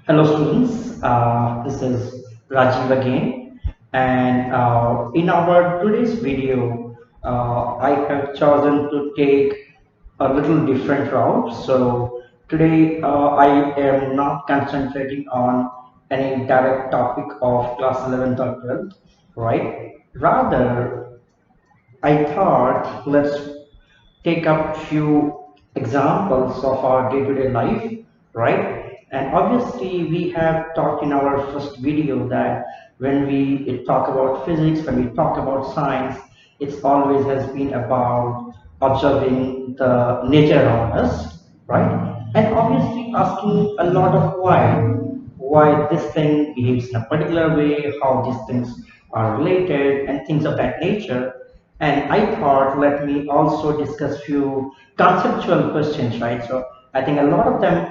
Hello students, this is Rajiv again, and in our today's video I have chosen to take a little different route. So today I am not concentrating on any direct topic of class 11th or 12th, right? Rather, I thought let's take up few examples of our day-to-day life, right? And obviously, we have talked in our first video that when we talk about physics, when we talk about science, it's always has been about observing the nature around us, right? And obviously asking a lot of why this thing behaves in a particular way, how these things are related, and things of that nature. And I thought, let me also discuss few conceptual questions, right? So I think a lot of them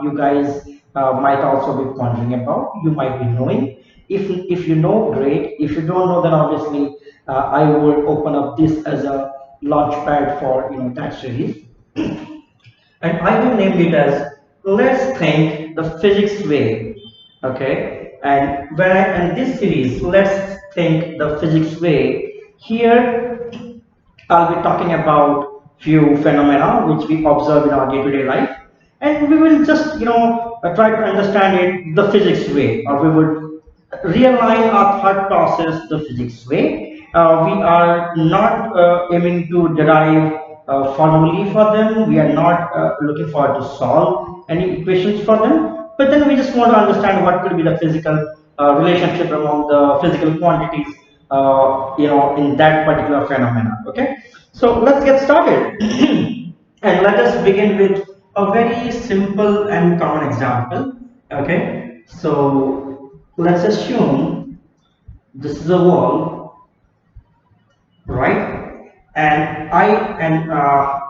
you guys might also be pondering about. You might be knowing. If you know, great. If you don't know, then obviously I will open up this as a launch pad for that series. And I will name it as let's think the physics way. Okay, and when I in this series, let's think the physics way. Here I'll be talking about few phenomena which we observe in our day-to-day life, and we will just try to understand it the physics way, or we would realign our thought process the physics way. We are not aiming to derive formulae for them. We are not looking for to solve any equations for them. But then we just want to understand what could be the physical relationship among the physical quantities, in that particular phenomena. Okay, so let's get started, and let us begin with a very simple and common example. Okay, so let's assume this is a wall, right? And I am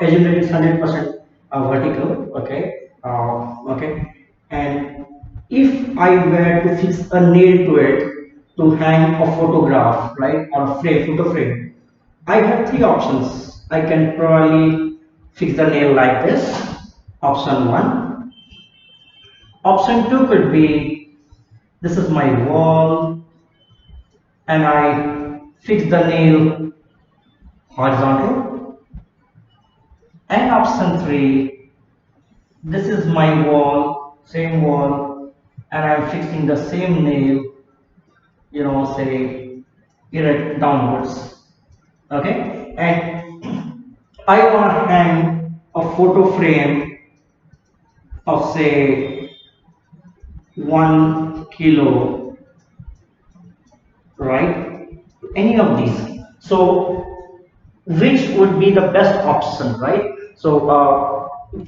assume that it's 100% vertical. Okay, okay. And if I were to fix a nail to it to hang a photograph, right, or a frame, photo frame, I have three options. I can probably fix the nail like this. Option one. Option two could be this is my wall and I fix the nail horizontal. And option three, this is my wall, same wall, and I'm fixing the same nail, say erect downwards. Okay, and I want to hang a photo frame of say 1 kilo, right? Any of these. So which would be the best option, right? So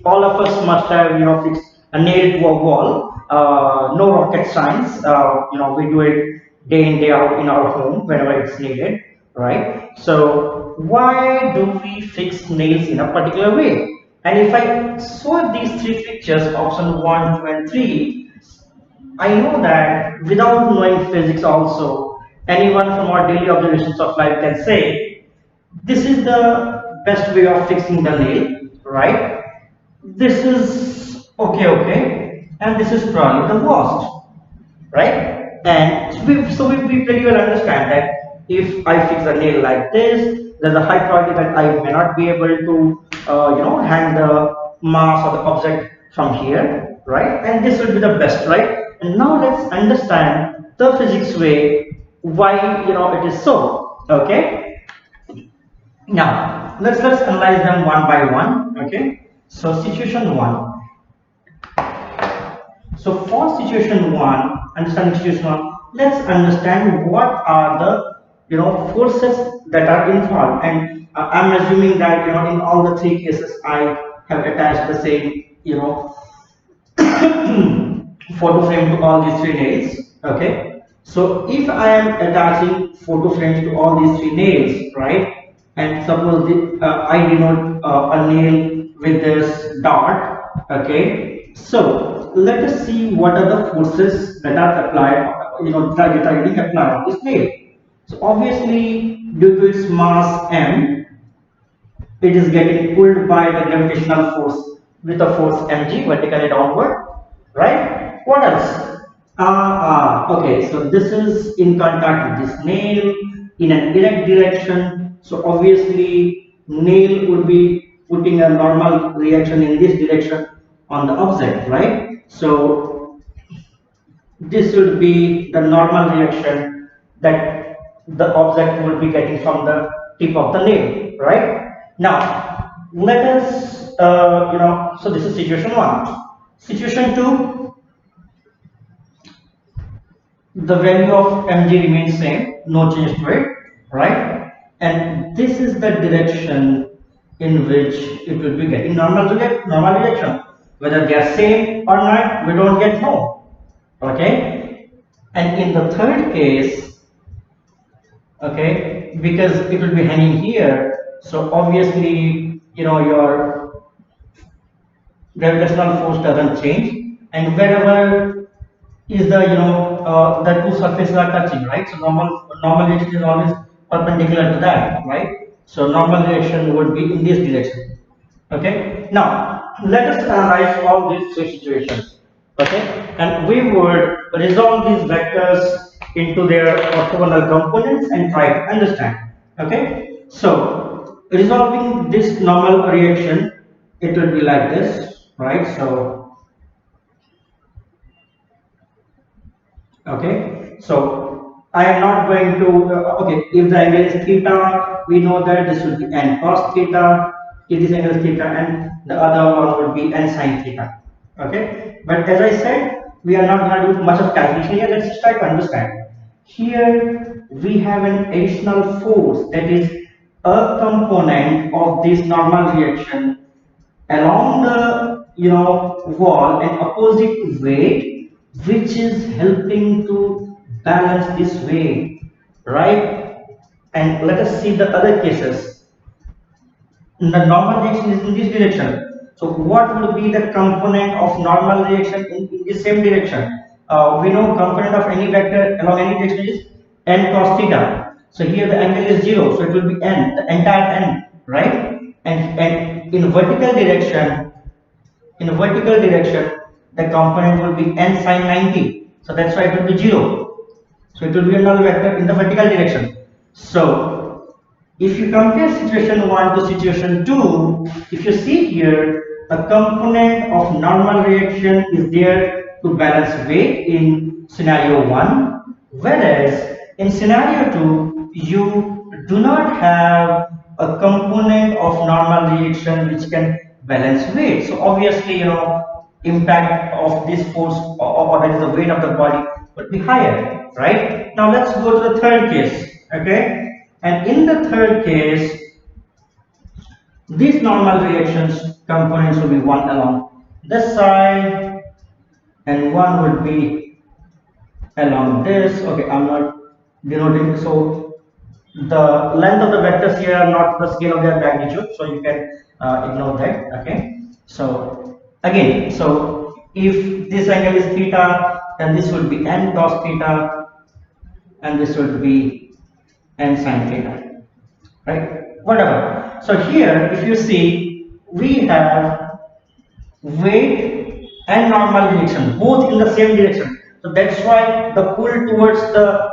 all of us must have fixed a nail to a wall. No rocket science. We do it day in day out in our home whenever it's needed, right? So why do we fix nails in a particular way? And if I saw these three pictures, option 1, 2, and 3, I know that without knowing physics also, anyone from our daily observations of life can say, this is the best way of fixing the nail, right? This is okay, and this is probably the worst, right? And we pretty well understand that if I fix a nail like this, there's a high probability that I may not be able to, hang the mass or the object from here, right? And this will be the best, right? And now let's understand the physics way why it is so. Okay. Now let's analyze them one by one. Okay. So situation one. So for situation one, understanding situation one, let's understand what are the forces that are involved. And I'm assuming that in all the three cases I have attached the same photo frame to all these three nails. Okay. So if I am attaching photo frames to all these three nails, right? And suppose I denote a nail with this dot. Okay. So let us see what are the forces that are applied, that are getting applied on this nail. So obviously, due to its mass m, it is getting pulled by the gravitational force with a force mg vertically downward, right? What else? Okay, so this is in contact with this nail in an erect direction. So obviously, nail would be putting a normal reaction in this direction on the object, right? So this would be the normal reaction that the object will be getting from the tip of the nail, right? Now, let us, so this is situation one. Situation two, the value of mg remains same, no change to it, right? And this is the direction in which it will be getting normal reaction. Whether they are same or not, we don't get know. Okay? And in the third case, okay, because it will be hanging here, so obviously, your gravitational force doesn't change, and wherever is the the two surfaces are touching, right? So normal reaction is always perpendicular to that, right? So normal reaction would be in this direction. Okay. Now let us analyze all these three situations. Okay, and we would resolve these vectors into their orthogonal components and try to understand. Okay. So resolving this normal reaction, it will be like this, right? So okay, so I am not going to, okay, if the angle is theta, we know that this will be n cos theta, if this angle is theta, and the other one would be n sin theta. Okay, but as I said, we are not going to do much of calculation here. Let's just try to understand. Here we have an additional force that is a component of this normal reaction along the wall and opposite weight, which is helping to balance this weight, right? And let us see the other cases. The normal reaction is in this direction, so what will be the component of normal reaction in the same direction? We know component of any vector along any direction is n cos theta. So here the angle is 0, so it will be n, the entire n, right? And in vertical direction, the component will be n sin 90. So that's why it will be 0. So it will be a null vector in the vertical direction. So if you compare situation 1 to situation 2, if you see here, a component of normal reaction is there to balance weight in scenario 1, whereas in scenario 2, you do not have a component of normal reaction which can balance weight. So obviously, impact of this force or that is the weight of the body would be higher, right? Now let's go to the third case, okay? And in the third case, these normal reactions components will be one along this side and one would be along this. Okay, I'm not denoting, so the length of the vectors here are not the scale of their magnitude, so you can ignore that. Okay, so again, so if this angle is theta, then this would be n cos theta and this would be n sin theta, right? Whatever. So here, if you see, we have weight and normal reaction both in the same direction. So that's why the pull towards the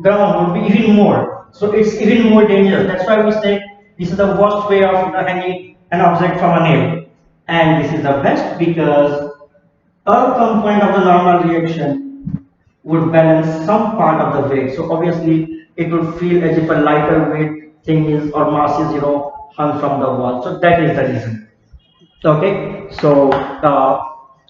ground would be even more. So it's even more dangerous. That's why we say this is the worst way of hanging an object from a nail, and this is the best because a component of the normal reaction would balance some part of the weight. So obviously it would feel as if a lighter weight thing is or mass is hung from the wall. So that is the reason. Okay, so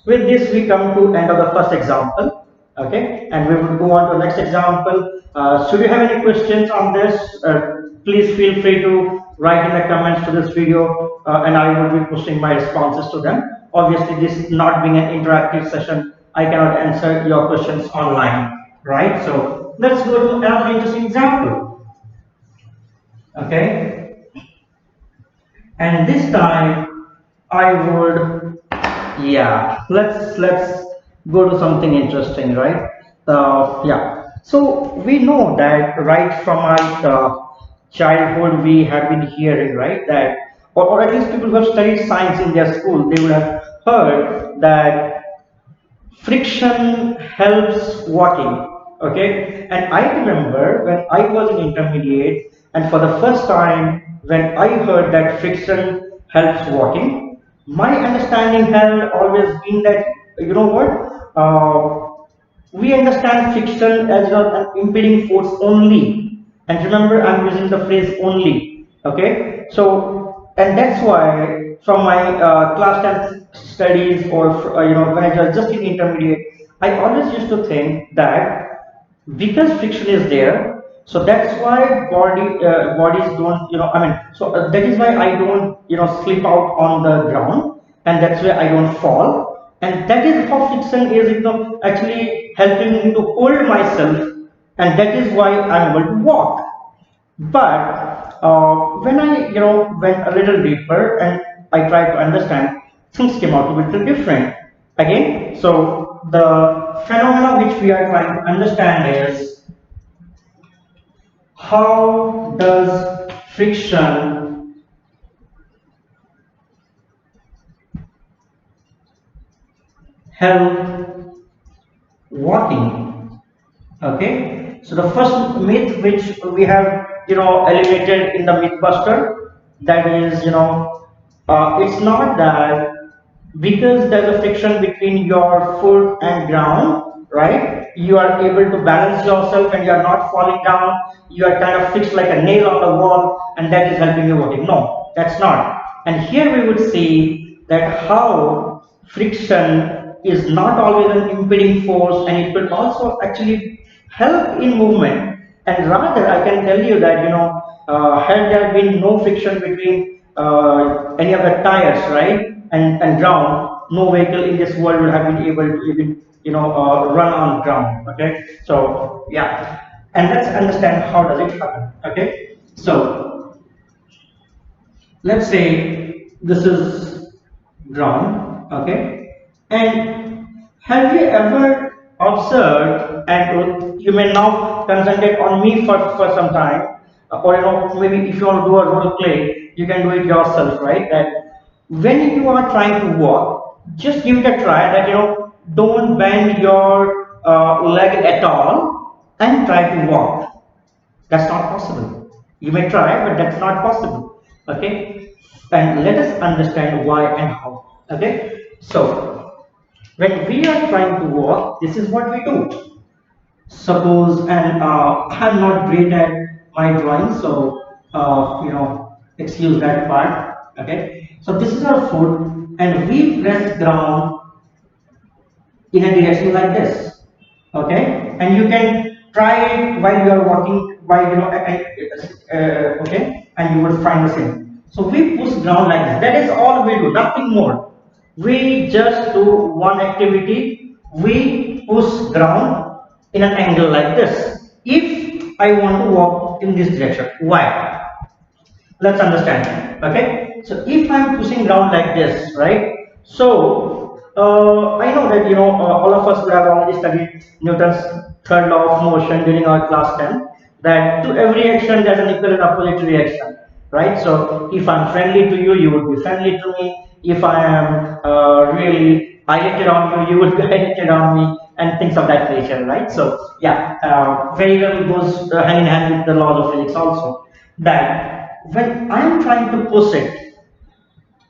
with this we come to end of the first example. Okay, and we will go on to the next example. Should you have any questions on this, please feel free to write in the comments to this video, and I will be posting my responses to them. Obviously, this not being an interactive session, I cannot answer your questions online, right? So let's go to another interesting example. Okay, and this time I would, yeah, let's go to something interesting, right? Yeah, so we know that right from our childhood we have been hearing, right, that or at least people who have studied science in their school, they would have heard that friction helps walking. Okay, and I remember when I was in intermediate, and for the first time when I heard that friction helps walking, my understanding had always been that, you know what, we understand friction as an impeding force only, and remember I'm using the phrase only. Okay, so and that's why from my class 10 studies, or when I was just in intermediate, I always used to think that because friction is there, so that's why bodies don't, that is why I don't, slip out on the ground, and that's why I don't fall, and that is how friction is, actually helping me to hold myself, and that is why I'm able to walk. But when I, went a little deeper and I tried to understand, things came out to be a little different. Again, so the phenomena which we are trying to understand is, how does friction help walking? Okay, so the first myth which we have, eliminated in the mythbuster, that is, it's not that because there's a friction between your foot and ground, right? You are able to balance yourself and you are not falling down. You are kind of fixed like a nail on the wall, and that is helping you walking. No, that's not. And here we would see that how friction is not always an impeding force, and it will also actually help in movement. And rather, I can tell you that, had there been no friction between any of the tires, right, and ground, no vehicle in this world will have been able to even, run on ground. Okay, so yeah, and let's understand how does it happen. Okay, so let's say this is ground. Okay, and have you ever observed, and you may now concentrate on me for some time, or maybe if you want to do a role play, you can do it yourself, right? That when you are trying to walk, just give it a try. That, don't bend your leg at all and try to walk. That's not possible. You may try, but that's not possible. Okay, and let us understand why and how. Okay, so when we are trying to walk, this is what we do. Suppose, and I'm not great at my drawing, so excuse that part. Okay, so this is our foot, and we press ground in a direction like this. Okay, and you can try it while you are walking, while okay, and you will find the same. So we push ground like this. That is all we do, nothing more. We just do one activity. We push ground in an angle like this. If I want to walk in this direction, why? Let's understand. Okay, so if I'm pushing ground like this, right? So I know that, all of us would have already studied Newton's third law of motion during our class 10, that to every action there's an equal and opposite reaction, right? So if I'm friendly to you, you would be friendly to me. If I am really irritated on you, you would be irritated on me, and things of that nature, right? So yeah, very well goes hand in hand with the laws of physics also. That when I'm trying to push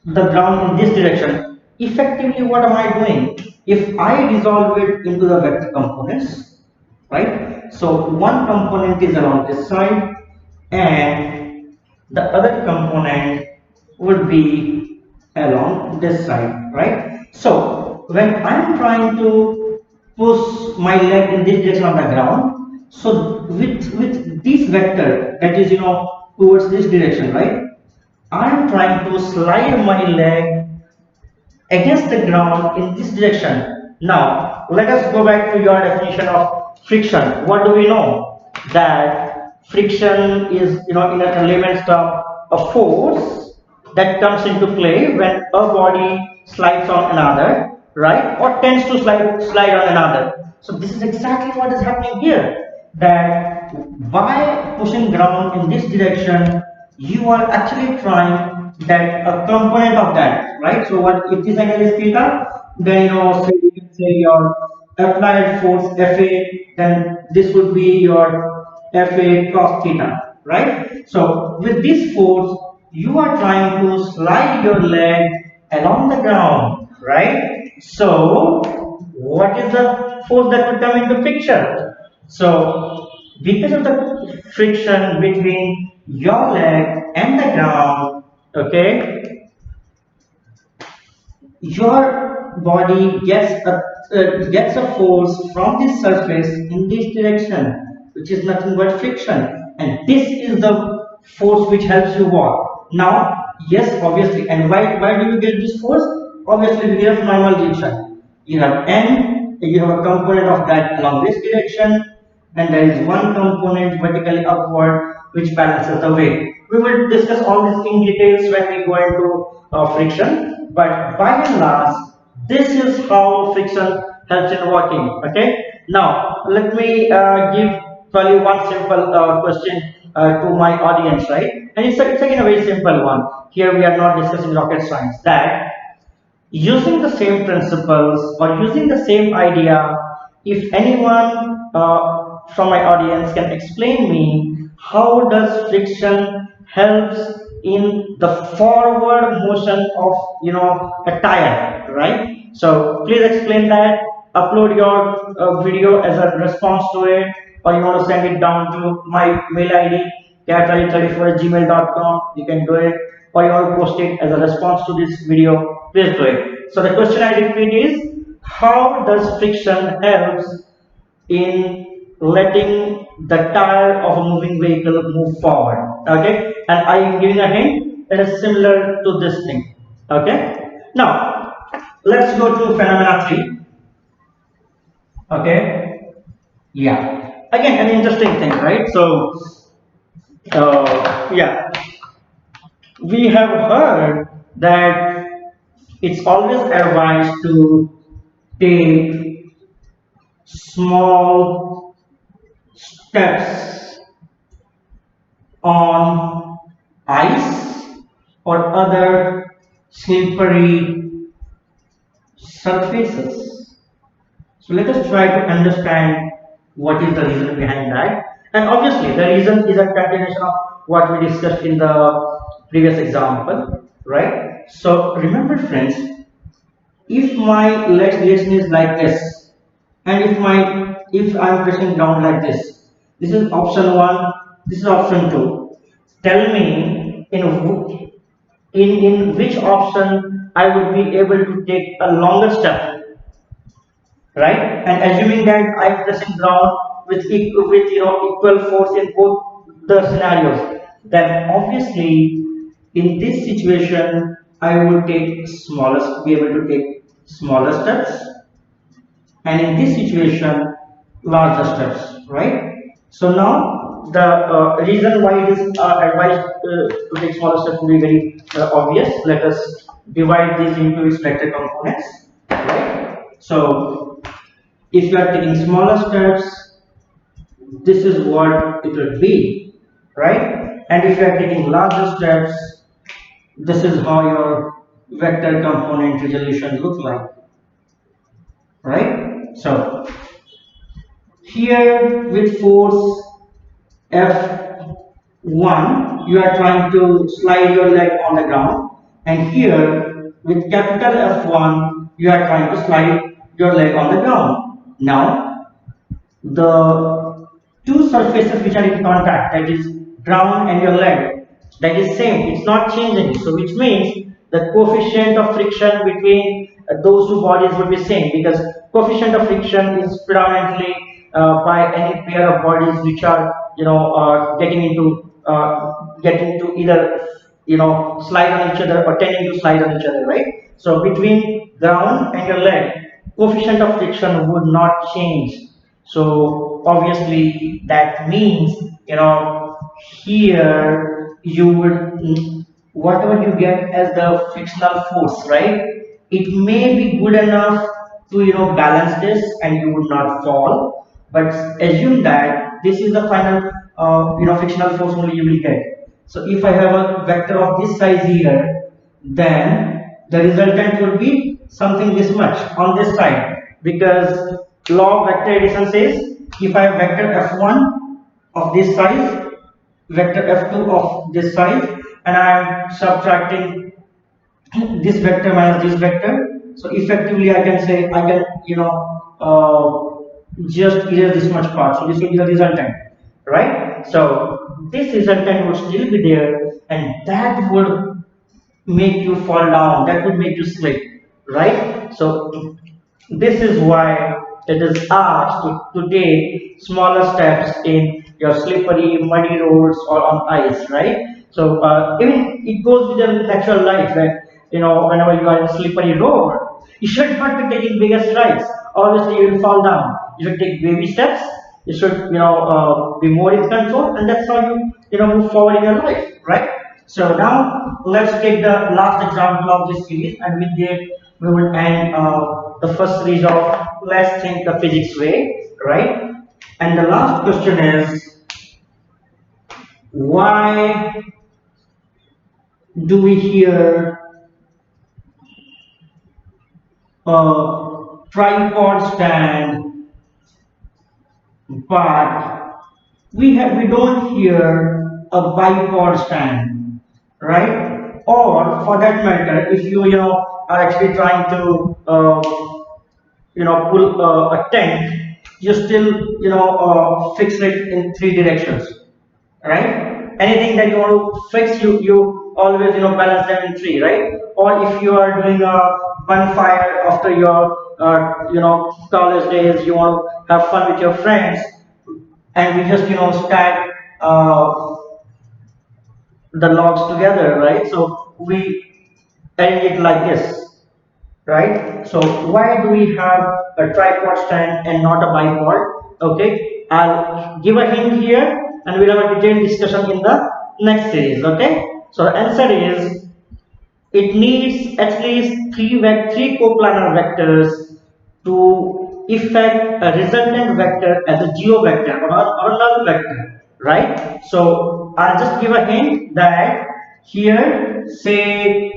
the ground in this direction, effectively what am I doing? If I resolve it into the vector components, right? So one component is around this side, and the other component would be along this side, right? So when I'm trying to push my leg in this direction on the ground, so with this vector, that is, towards this direction, right? I'm trying to slide my leg against the ground in this direction. Now, let us go back to your definition of friction. What do we know? That friction is, in a layman's term, a force that comes into play when a body slides on another, right? Or tends to slide on another. So this is exactly what is happening here. That by pushing ground in this direction, you are actually trying that a component of that, right? So what if this angle is theta, then say you can say your applied force Fa, then this would be your Fa cos theta, right? So with this force, you are trying to slide your leg along the ground, right? So what is the force that would come into picture? So because of the friction between your leg and the ground, okay, your body gets a force from this surface in this direction, which is nothing but friction, and this is the force which helps you walk. Now, yes, obviously, and why do you get this force? Obviously, we have normal direction. You have n, you have a component of that along this direction, and there is one component vertically upward which balances the weight. We will discuss all this in details when we go into friction, but by and large, this is how friction helps in walking. Okay. Now, let me give probably one simple question to my audience, right? And it's again a very simple one. Here we are not discussing rocket science. That using the same principles or using the same idea, if anyone from my audience can explain me how does friction helps in the forward motion of a tire, right? So please explain that. Upload your video as a response to it, or you want to send it down to my mail id catrally34@gmail.com. You can do it, or you want to post it as a response to this video. Please do it. So the question I repeat is, how does friction helps in letting the tire of a moving vehicle move forward? Okay, and I am giving a hint that is similar to this thing. Okay, now let's go to phenomena 3. Okay, yeah, again an interesting thing, right? So yeah, we have heard that it's always advised to take small steps on ice or other slippery surfaces. So let us try to understand what is the reason behind that. And obviously, the reason is a continuation of what we discussed in the previous example, right? So remember, friends, if my leg direction is like this, and if I'm pressing down like this is option one, this is option two. Tell me in which option I would be able to take a longer step, right? And assuming that I'm pressing ground with equal force in both the scenarios, then obviously in this situation I would be able to take smaller steps, and in this situation larger steps, right? So now the reason why it is advised to take smaller steps will be very obvious. Let us divide these into its vector components, right? So if you are taking smaller steps, this is what it will be, right? And if you are taking larger steps, this is how your vector component resolution look like, right? So here with force F1, you are trying to slide your leg on the ground, and here with capital F1, you are trying to slide your leg on the ground. Now, the two surfaces which are in contact, that is ground and your leg, that is same, it's not changing. So which means the coefficient of friction between those two bodies would be same, because coefficient of friction is predominantly by any pair of bodies which are getting to either slide on each other or tending to slide on each other, right? So between ground and your leg, coefficient of friction would not change. So obviously that means here you would, whatever you get as the frictional force, right? It may be good enough to balance this and you would not fall, but assume that this is the final frictional force only you will get. So if I have a vector of this size here, then the resultant would be something this much on this side, because law of vector addition says if I have vector f1 of this size, vector f2 of this size, and I am subtracting this vector minus this vector, so effectively I can say I can just erase this much part, so this will be the resultant, right? So this resultant would still be there, and that would make you fall down, that would make you slip, right? So this is why it is asked to take smaller steps in your slippery muddy roads or on ice, right? So even it goes with your natural life, that whenever you are in a slippery road, you should not be taking bigger strides, obviously you will fall down. You should take baby steps, you should be more in control, and that's how you move forward in your life, right? So now let's take the last example of this series, and with that we will end the first series of Let's Think the Physics Way, right? And the last question is, why do we hear a tripod stand, but we don't hear a bipod stand, right? Or for that matter, if you are actually trying to pull a tent, you still fix it in three directions, right? Anything that you want to fix, you always balance them in three, right? Or if you are doing a bonfire after your college days, you want to have fun with your friends, and we just stack the logs together, right? So we arrange it like this, right? So why do we have a tripod stand and not a bipod? Okay, I'll give a hint here, and we'll have a detailed discussion in the next series. Okay, so the answer is it needs at least three coplanar vectors to effect a resultant vector as a geovector or a null vector, right? So I'll just give a hint that here, say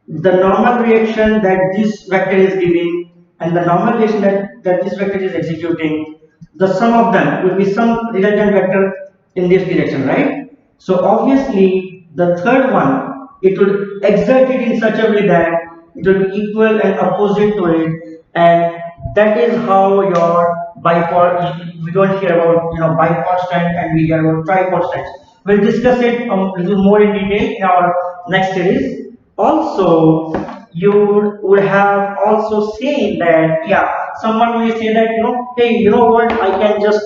the normal reaction that this vector is giving and the normal reaction that this vector is executing, the sum of them will be some resultant vector in this direction, right? So obviously the third one, it will exert it in such a way that it will be equal and opposite to it, and that is how your bipod, we don't hear about bipod stand and we hear about tripod stands. We'll discuss it a little more in detail in our next series. Also, you would have also seen that, yeah, someone may say that, hey, you know what, I can just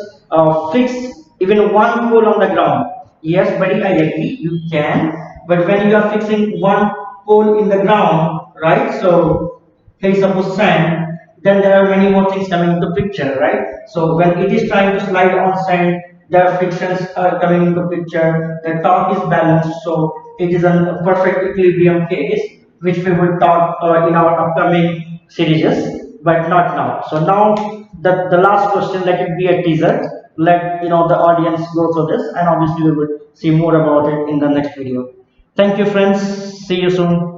fix even one pole on the ground. Yes, buddy, I agree, you can, but when you are fixing one pole in the ground, right? So, hey, suppose sand, then there are many more things coming into picture, right? So when it is trying to slide on sand, there are frictions coming into picture, the torque is balanced, so it is a perfect equilibrium case, which we will talk in our upcoming series, but not now. So now the last question, let it be a teaser. Let the audience go through this, and obviously we will see more about it in the next video. Thank you, friends. See you soon.